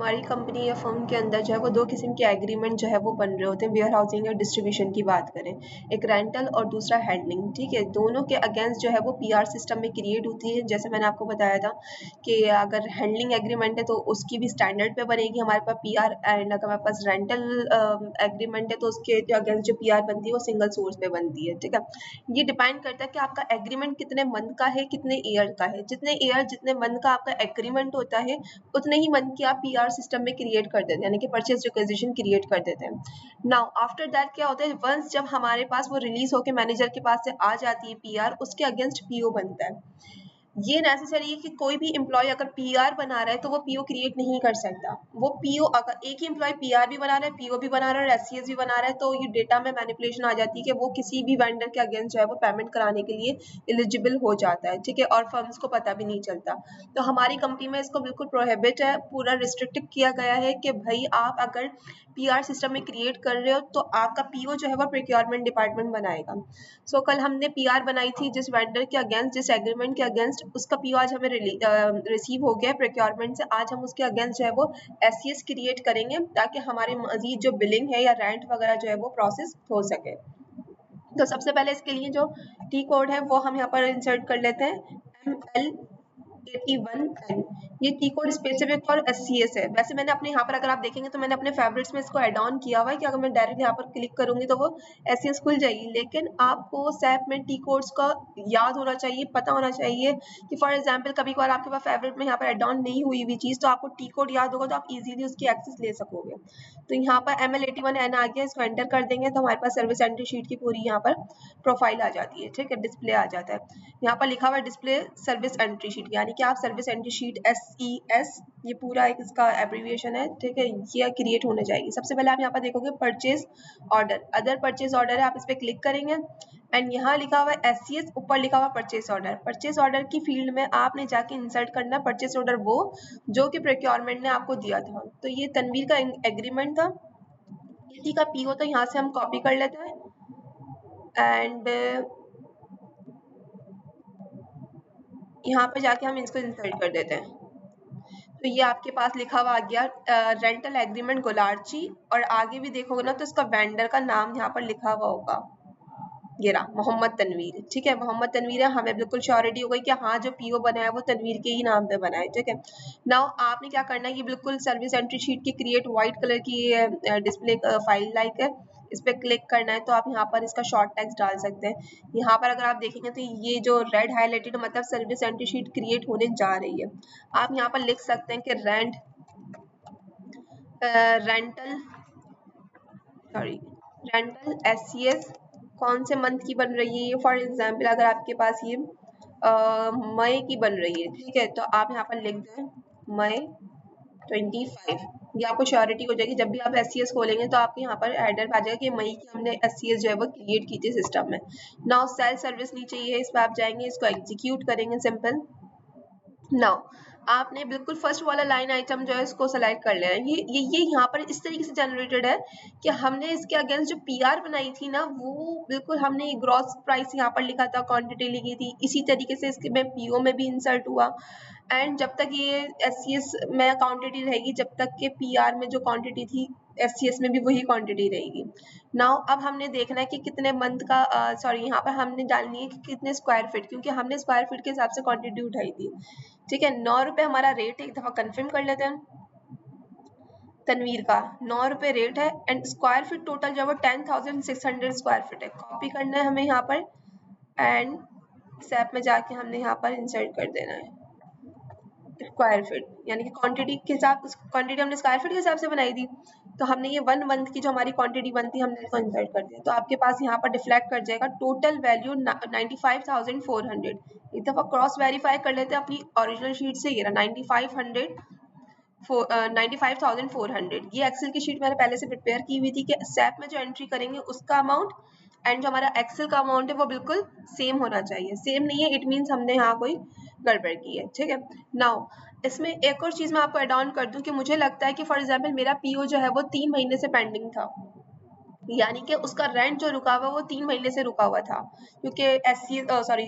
हमारी कंपनी या फर्म के अंदर जो है वो दो किस्म के एग्रीमेंट जो है वो बन रहे होते हैं वेयर हाउसिंग या डिस्ट्रीब्यूशन की बात करें, एक रेंटल और दूसरा हैंडलिंग। ठीक है, दोनों के अगेंस्ट जो है वो पीआर सिस्टम में क्रिएट होती है। जैसे मैंने आपको बताया था कि अगर हैंडलिंग एग्रीमेंट है तो उसकी भी स्टैंडर्ड पे बनेगी हमारे पास पीआर, एंड अगर हमारे पास रेंटल एग्रीमेंट है तो उसके जो अगेंस्ट जो पीआर बनती है वो सिंगल सोर्स पे बनती है। ठीक है, ये डिपेंड करता है कि आपका एग्रीमेंट कितने मंथ का है, कितने ईयर का है। जितने ईयर जितने मंथ का आपका एग्रीमेंट होता है उतने ही मंथ की आप पीआर सिस्टम में क्रिएट कर देते हैं, यानी कि परचेज रिक्वेजिशन क्रिएट कर देते हैं। नाउ आफ्टर दैट क्या होता है, वंस जब हमारे पास वो रिलीज होकर मैनेजर के पास से आ जाती है पीआर, उसके अगेंस्ट पीओ बनता है। ये नेसेसरी है कि कोई भी एम्प्लॉय अगर पीआर बना रहा है तो वो पीओ क्रिएट नहीं कर सकता। वो पीओ अगर एक ही एम्प्लॉय पीआर भी बना रहा है, पीओ भी बना रहा है और एससीएस भी बना रहा है, तो ये डेटा में मैनिपुलेशन आ जाती है कि वो किसी भी वेंडर के अगेंस्ट जो है वो पेमेंट कराने के लिए एलिजिबल हो जाता है। ठीक है, और फर्म्स को पता भी नहीं चलता। तो हमारी कंपनी में इसको बिल्कुल प्रोहिबिट है, पूरा रिस्ट्रिक्ट किया गया है कि भाई आप अगर पीआर सिस्टम में क्रिएट कर रहे हो तो आपका पीओ जो है वो प्रोक्योरमेंट डिपार्टमेंट बनाएगा। सो कल हमने पीआर बनाई थी जिस वेंडर के अगेंस्ट, जिस एग्रीमेंट के अगेंस्ट, उसका पीओ आज हमें रिसीव हो गया प्रोक्योरमेंट से। आज हम उसके अगेंस्ट जो है वो एससीएस क्रिएट करेंगे ताकि हमारी मजीद जो बिलिंग है या रेंट वगैरह जो है वो प्रोसेस हो सके। तो सबसे पहले इसके लिए जो टी कोड है वो हम यहाँ पर इंसर्ट कर लेते हैं, ML81N। ये T code specific for SCS है। वैसे मैंने अपने यहाँ पर अगर आप देखेंगे तो मैंने अपने फेवरेट्स में इसको ऐड ऑन किया हुआ है कि अगर मैं डायरेक्ट यहाँ पर क्लिक करूंगी तो वो एससीएस खुल जाएगी, लेकिन आपको सैप में टी कोड्स का याद होना चाहिए, पता होना चाहिए कि फॉर एग्जाम्पल कभी कभार आपके पास फेवरेट में यहाँ पर ऐड ऑन नहीं हुई हुई चीज़, तो आपको टी कोड याद होगा तो आप इजीली उसकी एक्सेस ले सकोगे। तो यहाँ पर ML81N आ गया, इसको एंटर कर देंगे तो हमारे पास सर्विस एंट्री शीट की पूरी यहाँ पर प्रोफाइल आ जाती है। ठीक है, डिस्प्ले आ जाता है। यहाँ पर लिखा हुआ है डिस्प्ले सर्विस एंट्री शीट, यानी कि आप सर्विस एंट्री शीट SES, ये पूरा एक इसका एब्रीविएशन है। ठीक है, ये क्रिएट होने जाएगी। सबसे पहले आप यहाँ पर देखोगे purchase order, other purchase order है, आप इस पर क्लिक करेंगे एंड यहाँ लिखा हुआ है SCS, ऊपर लिखा हुआ परचेज ऑर्डर। परचेज ऑर्डर की फील्ड में आपने जाके इंसर्ट करना है परचेज ऑर्डर वो जो कि प्रोक्योरमेंट ने आपको दिया था। तो ये तनवीर का एग्रीमेंट था, इसी का पीओ, तो यहाँ से हम कॉपी कर लेते हैं एंड यहाँ पे जाके हम इसको इंसर्ट कर देते हैं। तो ये आपके पास लिखा हुआ आ गया रेंटल एग्रीमेंट गोलार्ची, और आगे भी देखोगे ना तो इसका वेंडर का नाम यहाँ पर लिखा हुआ होगा, ये रहा मोहम्मद तनवीर। ठीक है, मोहम्मद तनवीर है, हमें बिल्कुल श्योरिटी हो गई कि हाँ जो पीओ बना है वो तनवीर के ही नाम पे बना है। ठीक है, नाउ आपने क्या करना है, ये बिल्कुल सर्विस एंट्री शीट की क्रिएट व्हाइट कलर की डिस्प्ले फाइल लाइक है, इस पर क्लिक करना है तो आप यहाँ पर इसका शॉर्ट टेक्स्ट डाल सकते हैं। यहाँ पर अगर आप देखेंगे तो ये जो रेड हाईलाइटेड मतलब सर्विस एंट्री शीट क्रिएट होने जा रही है। आप यहाँ पर लिख सकते हैं कि रेंटल SCS कौन से मंथ की बन रही है। फॉर एग्जाम्पल अगर आपके पास ये मई की बन रही है, ठीक है, तो आप यहाँ पर लिख दें मई 25। ये आपको श्योरिटी हो जाएगी, जब भी आप SCS खोलेंगे तो आपको यहाँ पर एडर आ जाएगा कि मई की हमने SCS जो है वो क्रिएट की थी सिस्टम में। नाउ सेल सर्विस नीचे ये है, इस पर आप जाएंगे, इसको एग्जीक्यूट करेंगे सिंपल। नाउ आपने बिल्कुल फर्स्ट वाला लाइन आइटम जो है इसको सेलेक्ट कर लेना है। ये यहाँ पर इस तरीके से जनरेटेड है कि हमने इसके अगेंस्ट जो पीआर बनाई थी ना वो बिल्कुल हमने ग्रॉस प्राइस यहाँ पर लिखा था, क्वांटिटी लिखी थी, इसी तरीके से इसके में पीओ में भी इंसर्ट हुआ। एंड जब तक ये SCS में क्वांटिटी रहेगी, जब तक के पीआर में जो क्वांटिटी थी SCS में भी वही क्वांटिटी रहेगी। नाउ अब हमने देखना है कि कितने मंथ का सॉरी यहाँ पर हमने डालनी है कि कितने स्क्वायर फीट, क्योंकि हमने स्क्वायर फीट के हिसाब से क्वांटिटी उठाई थी। ठीक है, 9 रुपये हमारा रेट है, एक दफा कंफर्म कर लेते हैं। तनवीर का 9 रुपये रेट है एंड स्क्वायर फीट टोटल जो है वो 10,600 स्क्वायर फीट है। कॉपी करना है हमें यहाँ पर एंड इस ऐप में जाके हमने यहाँ पर इंसर्ट कर देना है स्क्वायर फीट, यानी कि क्वांटिटी के हिसाब, क्वांटिटी हमने स्क्वायर फीट के हिसाब से बनाई थी, तो हमने ये 1 मंथ की जो हमारी क्वांटिटी बनती है हमने इसको इंसर्ट कर दिया। तो आपके पास यहाँ पर डिफ्लेक्ट कर जाएगा टोटल वैल्यू 95,400। एक दफा क्रॉस वेरीफाई कर लेते हैं अपनी ओरिजिनल शीट से, ये रहा 95,400। ये एक्सेल की शीट मैंने पहले से प्रिपेयर की हुई थी कि सैप में जो एंट्री करेंगे उसका अमाउंट एंड जो हमारा एक्सेल का अमाउंट है वो बिल्कुल सेम होना चाहिए। सेम नहीं है इट मीन्स हमने यहाँ कोई गड़बड़ की है। ठीक है, नाउ इसमें एक और चीज मैं आपको एड ऑन कर दूं कि मुझे लगता है कि फॉर एग्जाम्पल मेरा पीओ जो है वो 3 महीने से पेंडिंग था, यानी कि उसका रेंट जो रुका हुआ वो 3 महीने से रुका हुआ था, क्योंकि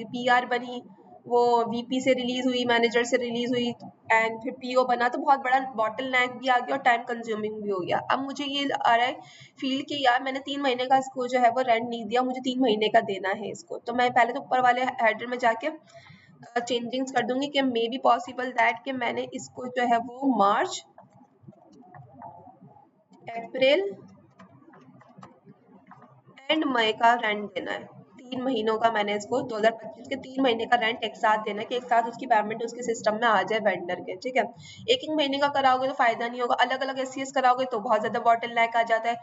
पीआर बनी वो वीपी से रिलीज हुई, मैनेजर से रिलीज हुई एंड फिर पीओ बना, तो बहुत बड़ा बॉटल नेक भी आ गया और टाइम कंज्यूमिंग भी हो गया। अब मुझे ये आ रहा है फील कि यार मैंने 3 महीने का इसको जो है वो रेंट नहीं दिया, मुझे 3 महीने का देना है इसको, तो मैं पहले तो ऊपर वाले हेडर में जाके चेंजिंग्स कर दूंगी कि मे बी पॉसिबल दैट कि मैंने इसको जो है वो मार्च, अप्रैल एंड मई का रेंट देना है। 3 महीनों का मैंने इसको 2025 के 3 महीने का रेंट एक साथ देना है कि एक साथ उसकी पेमेंट उसके सिस्टम में आ जाए वेंडर के, ठीक है। एक एक महीने का कराओगे तो फायदा नहीं होगा, अलग अलग एससीएस कराओगे तो बहुत ज्यादा बॉटल नेक आ जाता है।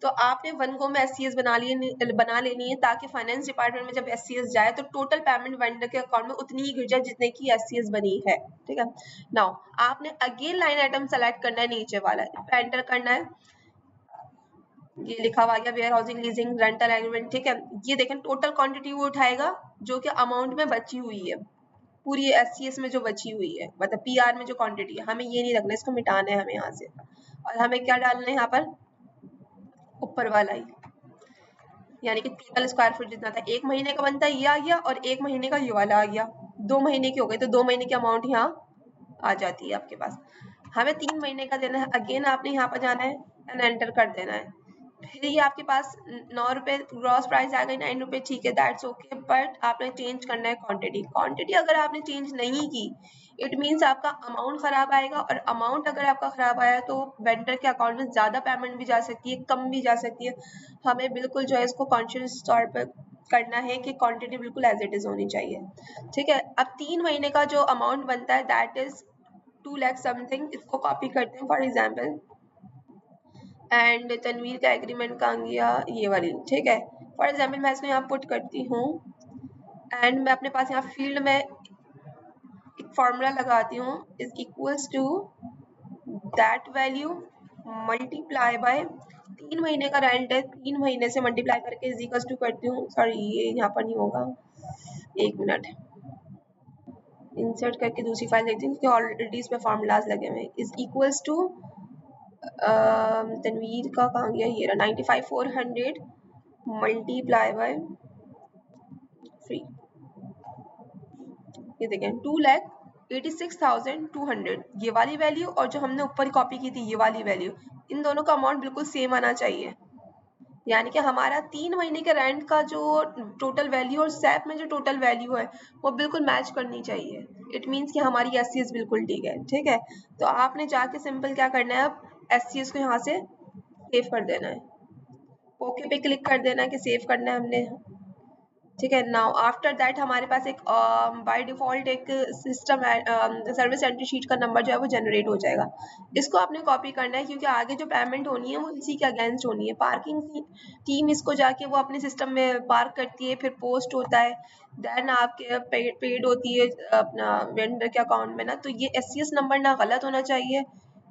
तो आपने वन गो में एससीएस बना लेनी है ताकि फाइनेंस डिपार्टमेंट में जब एससीएस जाए तो टोटल पेमेंट वेंडर के अकाउंट में उतनी ही गिर जाए जितने की एससीएस बनी है, ठीक है। नाउ आपने अगेन लाइन आइटम सेलेक्ट करना है, नीचे वाला एंटर करना है, ये लिखा हुआ गया warehousing leasing rental agreement, ठीक है। ये देखें टोटल क्वांटिटी वो उठाएगा जो कि अमाउंट में बची हुई है, पूरी एससीएस में जो बची हुई है, मतलब पीआर में जो क्वांटिटी है, हमें ये नहीं रखना, इसको मिटाना है हमें यहाँ से। और हमें क्या डालना है यहाँ पर, ऊपर वाला ही, यानी कि टोटल स्क्वायर फीट जितना था, 1 महीने का बनता है ये आ गया और 1 महीने का ये वाला आ गया, 2 महीने की हो गई, तो 2 महीने की अमाउंट यहाँ आ जाती है आपके पास। हमें 3 महीने का देना है, अगेन आपने यहाँ पर जाना है एंड एंटर कर देना है। फिर ये आपके पास 9 रुपए ग्रॉस प्राइस आ गई, 9 रुपए, ठीक है, दैट्स ओके, बट आपने चेंज करना है क्वांटिटी। क्वांटिटी अगर आपने चेंज नहीं की इट मीन्स आपका अमाउंट खराब आएगा, और अमाउंट अगर आपका खराब आया तो वेंडर के अकाउंट में ज्यादा पेमेंट भी जा सकती है, कम भी जा सकती है। हमें बिल्कुल जो है इसको कॉन्शियस तौर पर करना है कि क्वांटिटी बिल्कुल एज इट इज होनी चाहिए, ठीक है। अब 3 महीने का जो अमाउंट बनता है दैट इज 2 लाख समथिंग, इसको कॉपी करते हैं फॉर एग्जाम्पल, एंड तनवीर का एग्रीमेंट का गया ये वाली, ठीक है। फॉर एग्जाम्पल मैं इसको यहाँ पुट करती हूँ एंड मैं अपने पास यहाँ फील्ड में एक फॉर्मूला लगाती हूँ, is equals to that value multiply by 3 महीने का रेंट है, 3 महीने से मल्टीप्लाई करके इज इक्वल्स टू करती हूँ, सॉरी ये यहाँ पर नहीं होगा, 1 मिनट इंसर्ट करके दूसरी फाइल देखती हूँ क्योंकि ऑलरेडी इसमें फॉर्मूलाज लगे हुए हैं। इज इक्वल्स टू तनवीर का कहाँ गया, ये रहा 95,400 मल्टीप्लाई बाय 3, ये देखें 2,86,200 ये वाली वैल्यू, और जो हमने ऊपर कॉपी की थी ये वाली वैल्यू, इन दोनों का अमाउंट बिल्कुल सेम आना चाहिए। यानी कि हमारा 3 महीने के रेंट का जो टोटल वैल्यू और सैप में जो टोटल वैल्यू है वो बिल्कुल मैच करनी चाहिए। इट मीन्स कि हमारी एससीएस बिल्कुल ठीक है, ठीक है। तो आपने जाके सिंपल क्या करना है, अब एससीएस को यहाँ से सेव कर देना है, ओके पे क्लिक कर देना है कि सेव करना है हमने, ठीक है। नाउ आफ्टर दैट हमारे पास एक बाय डिफॉल्ट एक सिस्टम सर्विस एंट्री शीट का नंबर जो है वो जनरेट हो जाएगा। इसको आपने कॉपी करना है क्योंकि आगे जो पेमेंट होनी है वो इसी के अगेंस्ट होनी है। पार्किंग टीम इसको जाके वो अपने सिस्टम में पार्क करती है, फिर पोस्ट होता है, देन आपके पेड होती है अपना वेंडर के अकाउंट में ना। तो ये एससीएस नंबर ना गलत होना चाहिए,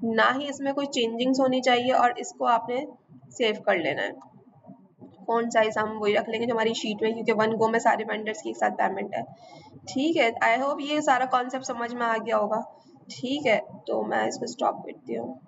ना ही इसमें कोई चेंजिंग्स होनी चाहिए, और इसको आपने सेव कर लेना है। फॉन्ट साइज हम वही रख लेंगे जो हमारी शीट में, क्योंकि वन गो में सारे वेंडर्स की एक साथ पेमेंट है, ठीक है। आई होप ये सारा कॉन्सेप्ट समझ में आ गया होगा, ठीक है। तो मैं इसको स्टॉप करती हूँ।